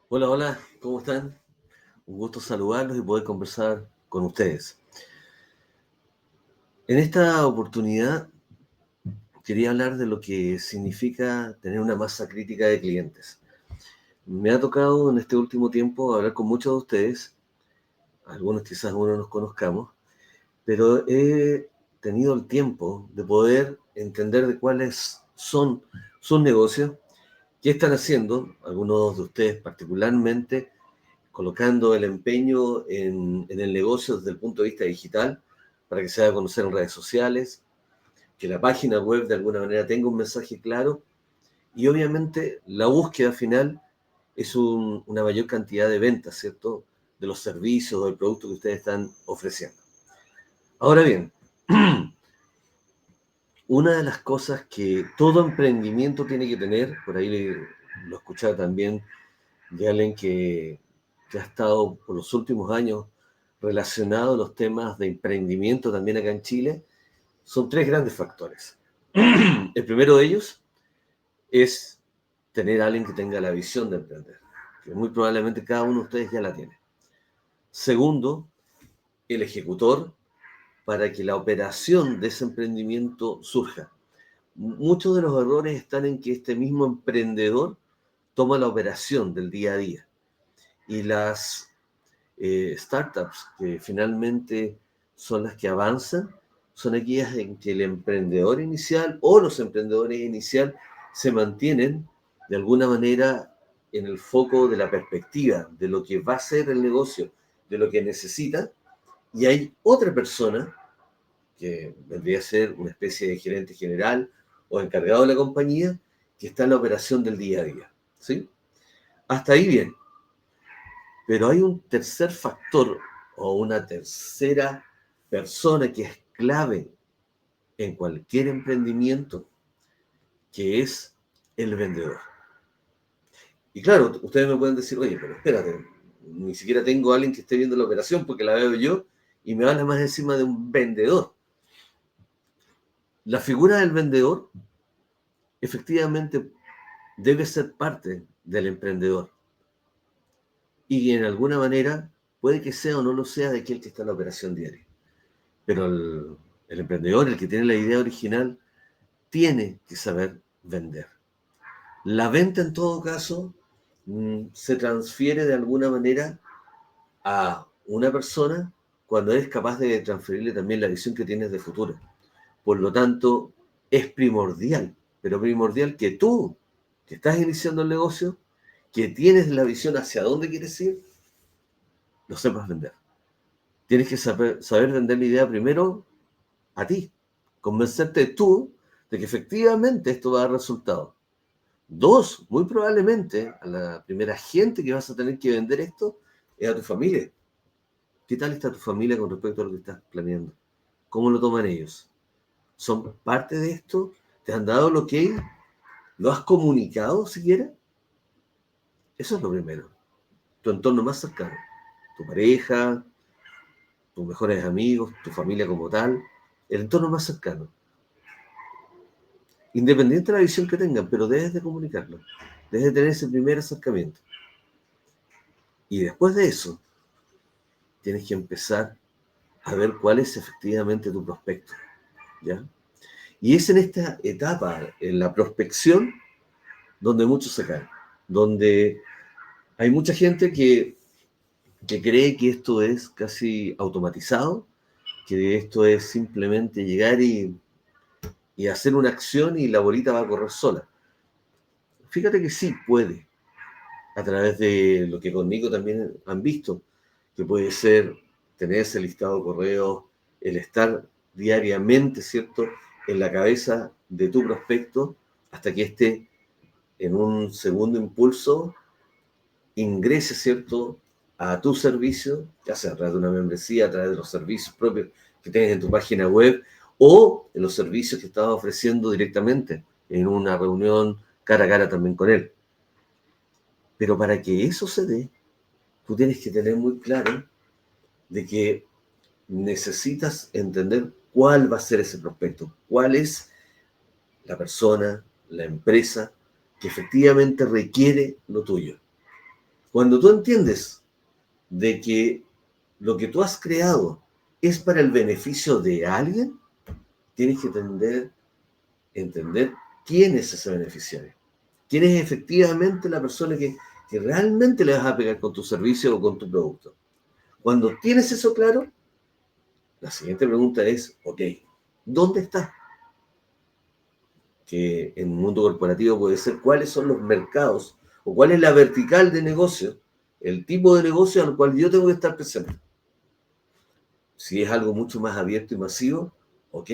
Hola, hola, ¿cómo están? Un gusto saludarlos y poder conversar con ustedes. En esta oportunidad quería hablar de lo que significa tener una masa crítica de clientes. Me ha tocado en este último tiempo hablar con muchos de ustedes, algunos quizás aún no nos conozcamos, pero he tenido el tiempo de poder entender de cuáles son sus negocios, qué están haciendo, algunos de ustedes particularmente, colocando el empeño en el negocio desde el punto de vista digital, para que se haga conocer en redes sociales, que la página web de alguna manera tenga un mensaje claro y obviamente la búsqueda final es una mayor cantidad de ventas, ¿cierto? De los servicios o del producto que ustedes están ofreciendo. Ahora bien, una de las cosas que todo emprendimiento tiene que tener, por ahí lo escuchaba también de alguien que ha estado por los últimos años relacionado a los temas de emprendimiento también acá en Chile, son tres grandes factores. El primero de ellos es tener a alguien que tenga la visión de emprender, que muy probablemente cada uno de ustedes ya la tiene. Segundo, el ejecutor para que la operación de ese emprendimiento surja. Muchos de los errores están en que este mismo emprendedor toma la operación del día a día y las startups que finalmente son las que avanzan, son aquellas en que el emprendedor inicial o los emprendedores inicial se mantienen de alguna manera en el foco de la perspectiva de lo que va a ser el negocio, de lo que necesita, y hay otra persona que vendría a ser una especie de gerente general o encargado de la compañía que está en la operación del día a día. ¿Sí? Hasta ahí bien. Pero hay un tercer factor o una tercera persona que es clave en cualquier emprendimiento, que es el vendedor. Y claro, ustedes me pueden decir, oye, pero espérate, ni siquiera tengo a alguien que esté viendo la operación porque la veo yo y me habla más encima de un vendedor. La figura del vendedor efectivamente debe ser parte del emprendedor y en alguna manera puede que sea o no lo sea de aquel que está en la operación diaria. Pero el emprendedor, el que tiene la idea original, tiene que saber vender. La venta, en todo caso, se transfiere de alguna manera a una persona cuando eres capaz de transferirle también la visión que tienes de futuro. Por lo tanto, es primordial, pero primordial que tú, que estás iniciando el negocio, que tienes la visión hacia dónde quieres ir, lo sepas vender. Tienes que saber vender la idea primero a ti, convencerte tú de que efectivamente esto va a dar resultado. Dos, muy probablemente a la primera gente que vas a tener que vender esto es a tu familia. ¿Qué tal está tu familia con respecto a lo que estás planeando? ¿Cómo lo toman ellos? ¿Son parte de esto? ¿Te han dado lo que? ¿Lo has comunicado siquiera? Eso es lo primero. Tu entorno más cercano. Tu pareja, tus mejores amigos, tu familia como tal. El entorno más cercano. Independiente de la visión que tengan, pero debes de comunicarlo. Debes de tener ese primer acercamiento. Y después de eso, tienes que empezar a ver cuál es efectivamente tu prospecto, ¿ya? Y es en esta etapa, en la prospección, donde muchos se caen, donde hay mucha gente que cree que esto es casi automatizado, que esto es simplemente llegar y hacer una acción y la bolita va a correr sola. Fíjate que sí puede, a través de lo que conmigo también han visto, que puede ser tener ese listado de correos, el estar diariamente, ¿cierto?, en la cabeza de tu prospecto hasta que éste, en un segundo impulso, ingrese, ¿cierto?, a tu servicio, ya sea a través de una membresía, a través de los servicios propios que tienes en tu página web o en los servicios que estás ofreciendo directamente en una reunión cara a cara también con él. Pero para que eso se dé, tú tienes que tener muy claro de que necesitas entender cuál va a ser ese prospecto, cuál es la persona, la empresa que efectivamente requiere lo tuyo. Cuando tú entiendes de que lo que tú has creado es para el beneficio de alguien, tienes que entender quién es ese beneficiario. ¿Quién es efectivamente la persona que realmente le vas a pegar con tu servicio o con tu producto? Cuando tienes eso claro, la siguiente pregunta es, ok, ¿dónde está? Que en un mundo corporativo puede ser cuáles son los mercados o cuál es la vertical de negocio, el tipo de negocio al cual yo tengo que estar presente. Si es algo mucho más abierto y masivo, ok,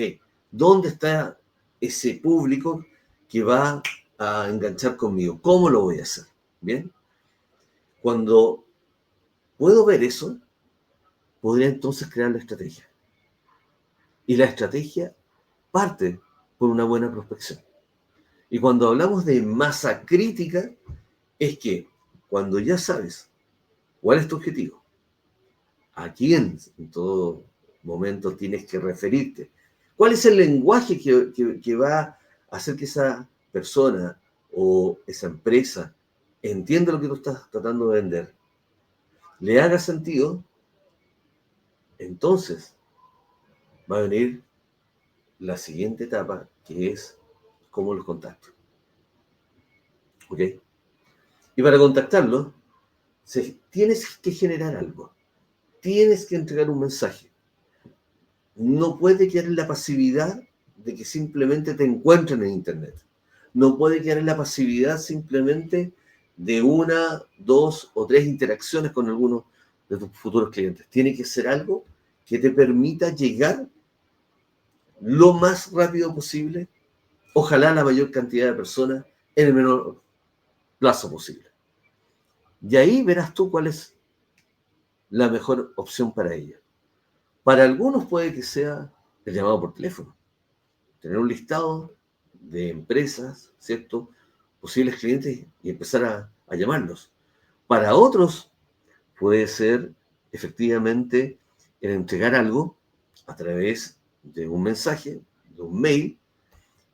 ¿dónde está ese público que va a enganchar conmigo? ¿Cómo lo voy a hacer? Bien, cuando puedo ver eso, podría entonces crear la estrategia. Y la estrategia parte por una buena prospección. Y cuando hablamos de masa crítica, es que cuando ya sabes cuál es tu objetivo, a quién en todo momento tienes que referirte, cuál es el lenguaje que va a hacer que esa persona o esa empresa entienda lo que tú estás tratando de vender, le haga sentido, entonces va a venir la siguiente etapa, que es cómo los contacto. ¿Ok? Y para contactarlos, tienes que generar algo. Tienes que entregar un mensaje. No puede quedar en la pasividad de que simplemente te encuentren en Internet. No puede quedar en la pasividad simplemente de una, dos o tres interacciones con algunos de tus futuros clientes. Tiene que ser algo que te permita llegar lo más rápido posible, ojalá a la mayor cantidad de personas en el menor plazo posible. Y ahí verás tú cuál es la mejor opción para ella. Para algunos puede que sea el llamado por teléfono, tener un listado de empresas, ¿cierto? Posibles clientes y empezar a llamarlos. Para otros puede ser efectivamente el entregar algo a través de un mensaje, de un mail,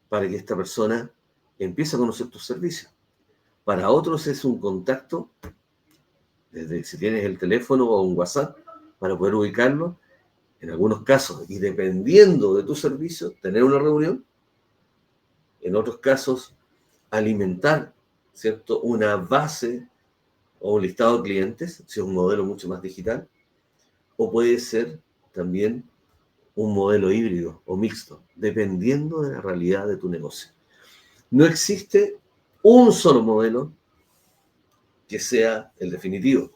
para que esta persona empiece a conocer tus servicios. Para otros es un contacto, desde si tienes el teléfono o un WhatsApp, para poder ubicarlo. En algunos casos, y dependiendo de tu servicio, tener una reunión. En otros casos, alimentar, ¿cierto? Una base o un listado de clientes, si es un modelo mucho más digital, o puede ser también un modelo híbrido o mixto, dependiendo de la realidad de tu negocio. No existe un solo modelo que sea el definitivo,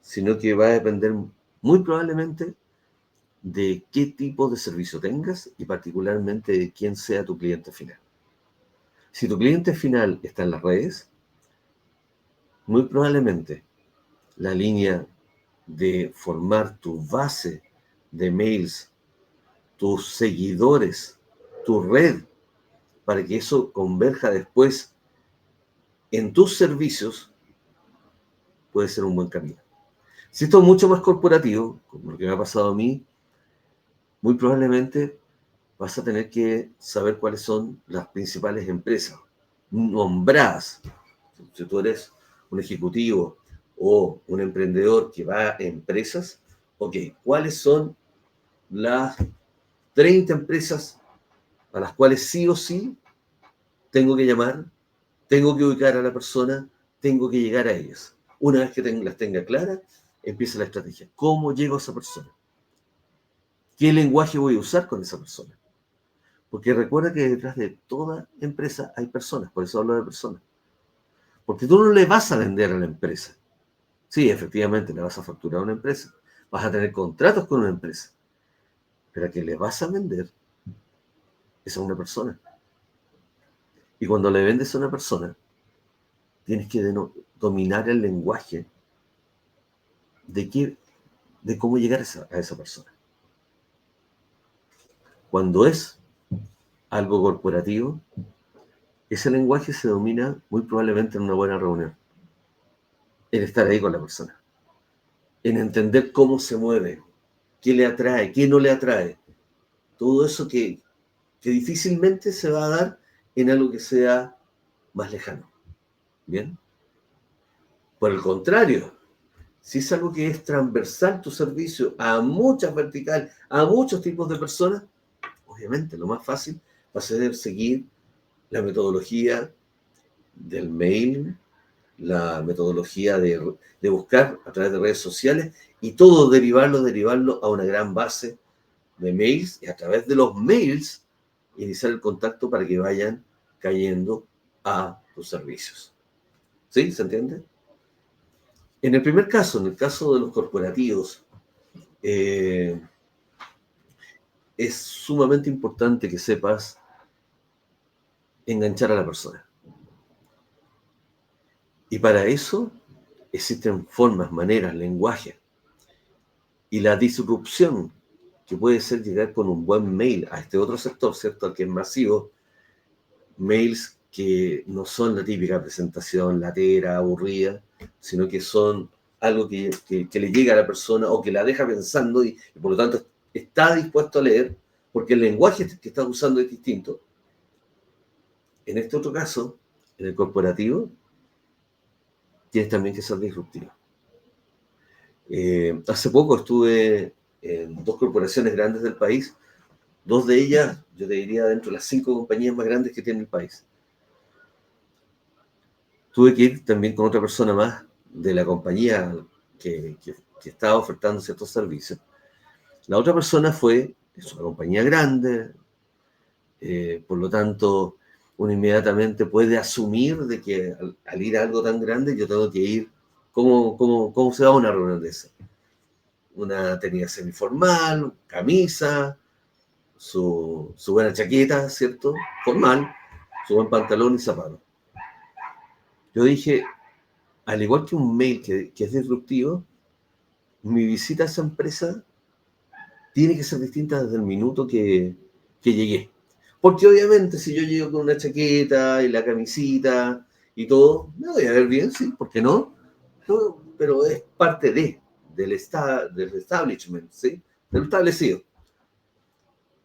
sino que va a depender muy probablemente de qué tipo de servicio tengas y particularmente de quién sea tu cliente final. Si tu cliente final está en las redes, muy probablemente la línea de formar tu base de mails, tus seguidores, tu red, para que eso converja después en tus servicios, puede ser un buen camino. Si esto es mucho más corporativo, como lo que me ha pasado a mí, muy probablemente vas a tener que saber cuáles son las principales empresas nombradas. Si tú eres un ejecutivo o un emprendedor que va a empresas, ok, ¿cuáles son las 30 empresas a las cuales sí o sí tengo que llamar, tengo que ubicar a la persona, tengo que llegar a ellas? Una vez que las tenga claras, empieza la estrategia. ¿Cómo llego a esa persona? ¿Qué lenguaje voy a usar con esa persona? Porque recuerda que detrás de toda empresa hay personas, por eso hablo de personas. Porque tú no le vas a vender a la empresa. Sí, efectivamente, le vas a facturar a una empresa, vas a tener contratos con una empresa, pero a quien le vas a vender es a una persona. Y cuando le vendes a una persona, tienes que dominar el lenguaje de cómo llegar a esa persona. Cuando es algo corporativo, ese lenguaje se domina muy probablemente en una buena reunión, en estar ahí con la persona, en entender cómo se mueve, qué le atrae, qué no le atrae. Todo eso que difícilmente se va a dar en algo que sea más lejano. ¿Bien? Por el contrario, si es algo que es transversal tu servicio a muchas verticales, a muchos tipos de personas, obviamente lo más fácil va a ser seguir la metodología del mail, la metodología de buscar a través de redes sociales y todo derivarlo a una gran base de mails y a través de los mails iniciar el contacto para que vayan cayendo a tus servicios. ¿Sí? ¿Se entiende? En el primer caso, en el caso de los corporativos, es sumamente importante que sepas enganchar a la persona. Y para eso existen formas, maneras, lenguajes. Y la disrupción que puede ser llegar con un buen mail a este otro sector, ¿cierto? Al que es masivo, mails que no son la típica presentación latera, aburrida, sino que son algo que le llega a la persona o que la deja pensando y por lo tanto está dispuesto a leer, porque el lenguaje que estás usando es distinto. En este otro caso, en el corporativo, tienes también que ser disruptivo. Hace poco estuve en 2 corporaciones grandes del país, 2 de ellas, yo te diría, dentro de las 5 compañías más grandes que tiene el país. Tuve que ir también con otra persona más de la compañía que estaba ofertando ciertos servicios. La otra persona es una compañía grande, por lo tanto, uno inmediatamente puede asumir de que al ir a algo tan grande yo tengo que ir, ¿cómo se va a una reunión de esa? Una tenía semiformal, camisa, su buena chaqueta, ¿cierto? Formal, su buen pantalón y zapatos. Yo dije, al igual que un mail que es disruptivo, mi visita a esa empresa tiene que ser distinta desde el minuto que llegué. Porque obviamente si yo llego con una chaqueta y la camisita y todo, me voy a ver bien, sí, ¿por qué no? No, pero es parte del establishment, ¿sí? Del establecido.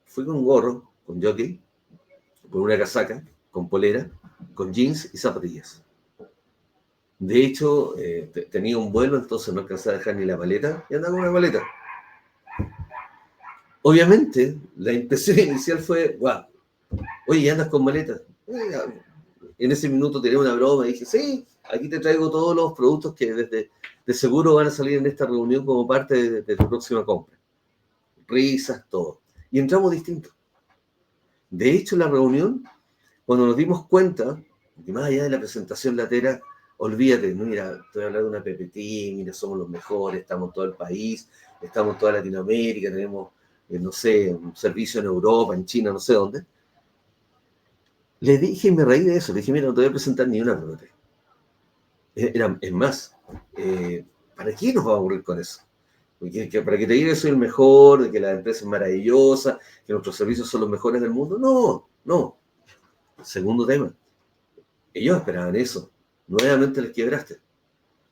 Fui con gorro, con jockey, con una casaca, con polera, con jeans y zapatillas. De hecho, tenía un vuelo, entonces no alcanzaba a dejar ni la maleta y andaba con una maleta. Obviamente, la impresión inicial fue, wow, oye, ¿andas con maleta? En ese minuto tenía una broma y dije, sí, aquí te traigo todos los productos que de seguro van a salir en esta reunión como parte de tu próxima compra. Risas, todo. Y entramos distintos. De hecho, la reunión, cuando nos dimos cuenta, que más allá de la presentación latera, olvídate, ¿no? Mira, estoy hablando de una PPT, mira, somos los mejores, estamos en todo el país, estamos en toda Latinoamérica, tenemos, no sé, un servicio en Europa, en China, no sé dónde. Le dije y me reí de eso, le dije, mira, no te voy a presentar ni una PPT. Es más, ¿para qué nos va a aburrir con eso? Para que te diga que soy el mejor, de que la empresa es maravillosa, que nuestros servicios son los mejores del mundo. No, no. Segundo tema, ellos esperaban eso. Nuevamente les quebraste.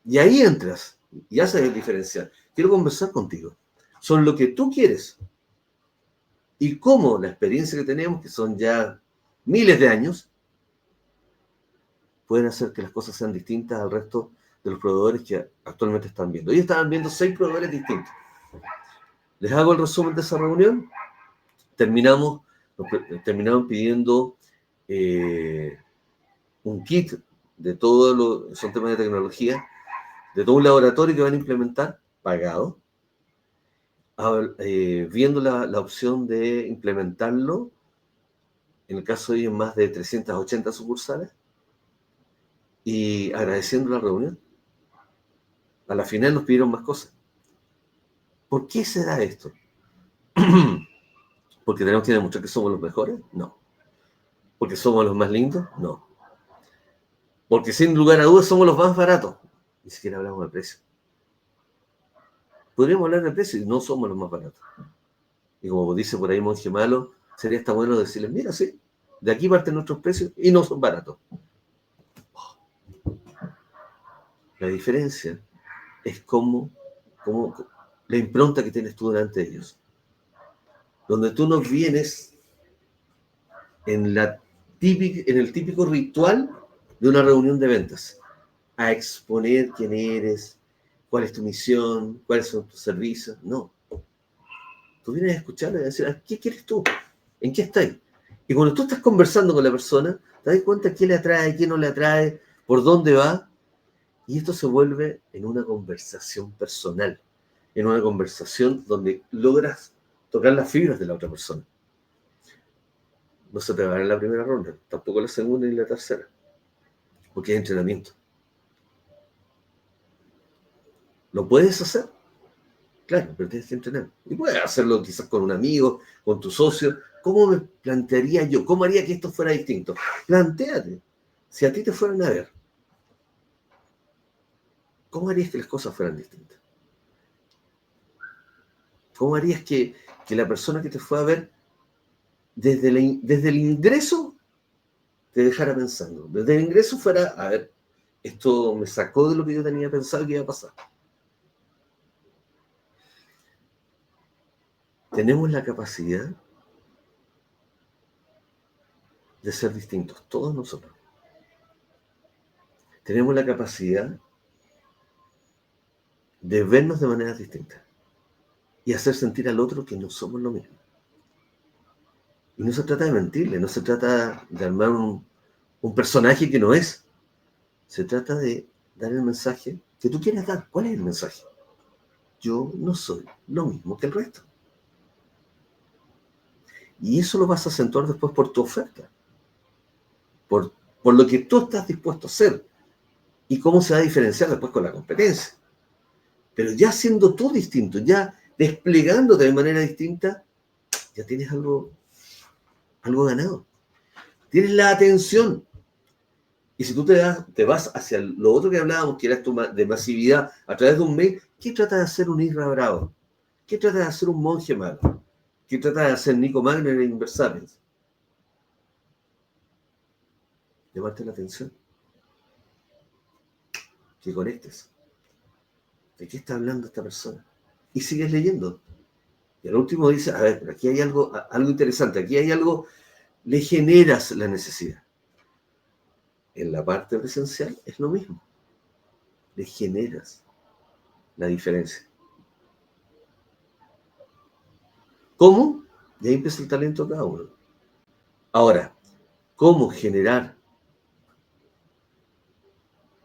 Y ahí entras y haces el diferencial. Quiero conversar contigo sobre lo que tú quieres y cómo la experiencia que tenemos, que son ya miles de años, pueden hacer que las cosas sean distintas al resto de los proveedores que actualmente están viendo. Ellos estaban viendo 6 proveedores distintos. Les hago el resumen de esa reunión. Terminaron pidiendo un kit de todo son temas de tecnología, de todo un laboratorio que van a implementar, pagado, viendo la opción de implementarlo, en el caso de ellos más de 380 sucursales, y agradeciendo la reunión. A la final nos pidieron más cosas. ¿Por qué se da esto? ¿Porque tenemos que demostrar que somos los mejores? No. ¿Porque somos los más lindos? No. Porque sin lugar a dudas somos los más baratos. Ni siquiera hablamos de precio. Podríamos hablar de precio y no somos los más baratos. Y como dice por ahí Monje Malo, sería hasta bueno decirles, mira, sí, de aquí parten nuestros precios y no son baratos. La diferencia es cómo la impronta que tienes tú delante de ellos. Donde tú no vienes en el típico ritual de una reunión de ventas. a exponer quién eres, cuál es tu misión, cuáles son tus servicios. No. Tú vienes a escucharle y a decir, ¿qué quieres tú? ¿En qué estás? Y cuando tú estás conversando con la persona, te das cuenta qué le atrae, qué no le atrae, por dónde va. Y esto se vuelve en una conversación personal, en una conversación donde logras tocar las fibras de la otra persona. No se te va a dar en la primera ronda, tampoco la segunda ni la tercera, porque es entrenamiento. ¿Lo puedes hacer? Claro, pero tienes que entrenar. Y puedes hacerlo quizás con un amigo, con tu socio. ¿Cómo me plantearía yo? ¿Cómo haría que esto fuera distinto? Plantéate. Si a ti te fueran a ver, ¿cómo harías que las cosas fueran distintas? ¿Cómo harías que la persona que te fue a ver desde el ingreso te dejara pensando? Desde el ingreso fuera, a ver, esto me sacó de lo que yo tenía pensado que iba a pasar. Tenemos la capacidad de ser distintos, todos nosotros. Tenemos la capacidad de vernos de maneras distintas y hacer sentir al otro que no somos lo mismo. Y no se trata de mentirle, no se trata de armar un personaje que no es. Se trata de dar el mensaje que tú quieres dar. ¿Cuál es el mensaje? Yo no soy lo mismo que el resto. Y eso lo vas a acentuar después por tu oferta, por, por lo que tú estás dispuesto a hacer y cómo se va a diferenciar después con la competencia. Pero ya siendo tú distinto, ya desplegándote de manera distinta, ya tienes algo ganado. Tienes la atención. Y si tú te vas hacia lo otro que hablábamos, que era esto de masividad, a través de un mail, ¿qué trata de hacer un Isra Bravo? ¿Qué trata de hacer un monje malo? ¿Qué trata de hacer Nico Magno en Inversapiens? Llamarte la atención. Que conectes. ¿De qué está hablando esta persona? Y sigues leyendo. Y al último dice, a ver, pero aquí hay algo interesante, aquí hay algo, le generas la necesidad. En la parte presencial es lo mismo. Le generas la diferencia. ¿Cómo? Y ahí empieza el talento de cada uno. Ahora, ¿cómo generar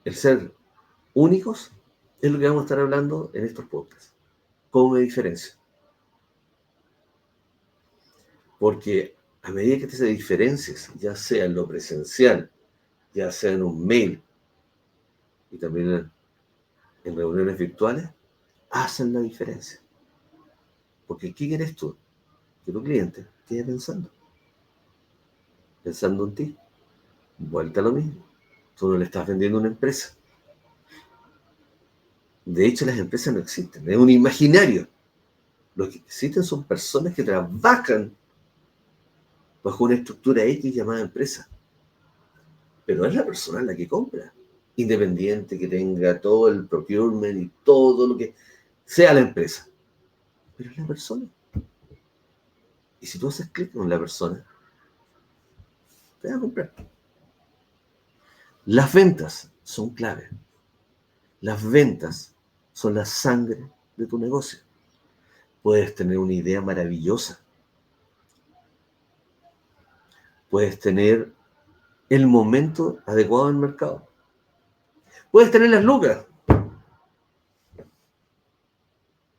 el ser únicos? Es lo que vamos a estar hablando en estos podcasts. ¿Cómo me diferencio? Porque a medida que te diferencias, ya sea en lo presencial, ya sea en un mail y también en reuniones virtuales, hacen la diferencia. Porque ¿qué quieres tú? Que tu cliente quede pensando en ti. Vuelta a lo mismo. Tú no le estás vendiendo una empresa. De hecho, las empresas no existen. Es un imaginario. Lo que existen son personas que trabajan bajo una estructura X llamada empresa. Pero es la persona la que compra. Independiente, que tenga todo el procurement y todo lo que sea la empresa. Pero es la persona. Y si tú haces clic con la persona, te va a comprar. Las ventas son clave. Las ventas son la sangre de tu negocio. Puedes tener una idea maravillosa. Puedes tener el momento adecuado en el mercado. Puedes tener las lucas.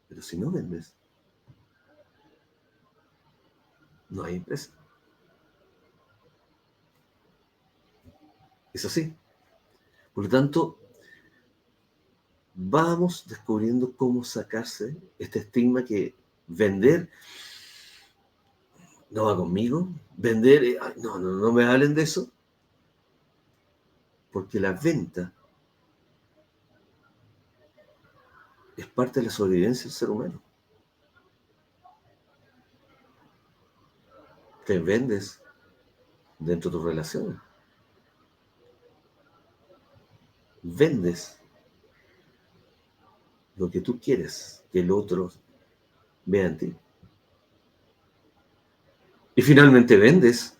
Pero si no vendes, no hay empresa. Es así. Por lo tanto, vamos descubriendo cómo sacarse este estigma que vender no va conmigo. Vender, no me hablen de eso. Porque la venta es parte de la sobrevivencia del ser humano. Te vendes dentro de tus relaciones. Vendes lo que tú quieres que el otro vea en ti. Y finalmente vendes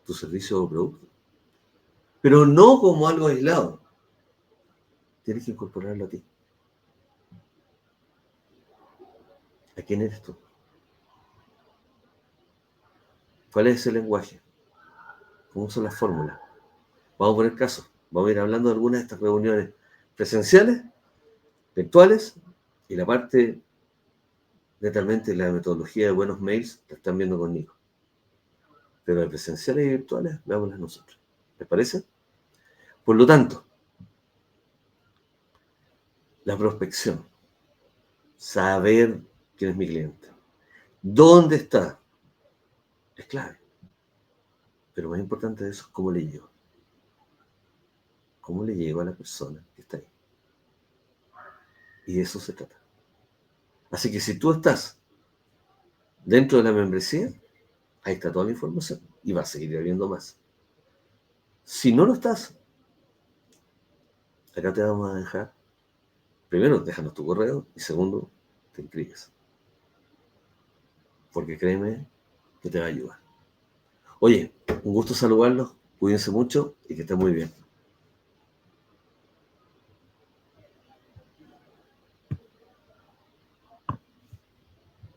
tu servicio o producto. Pero no como algo aislado. tienes que incorporarlo a ti. ¿A quién eres tú? ¿Cuál es ese lenguaje? ¿Cómo son las fórmulas? Vamos a poner casos. Vamos a ir hablando de algunas de estas reuniones presenciales, virtuales, y la parte netamente la metodología de buenos mails la están viendo conmigo. Pero de presenciales y virtuales, veámoslas nosotros. ¿Les parece? Por lo tanto, la prospección, saber quién es mi cliente, dónde está, es clave. Pero más importante de eso es cómo le llego. ¿Cómo le llego a la persona que está ahí? Y de eso se trata. Así que si tú estás dentro de la membresía, ahí está toda la información y va a seguir habiendo más. Si no lo estás, acá te vamos a dejar, primero, déjanos tu correo y segundo, te inscribes. Porque créeme que te va a ayudar. Oye, un gusto saludarlos, cuídense mucho y que estén muy bien.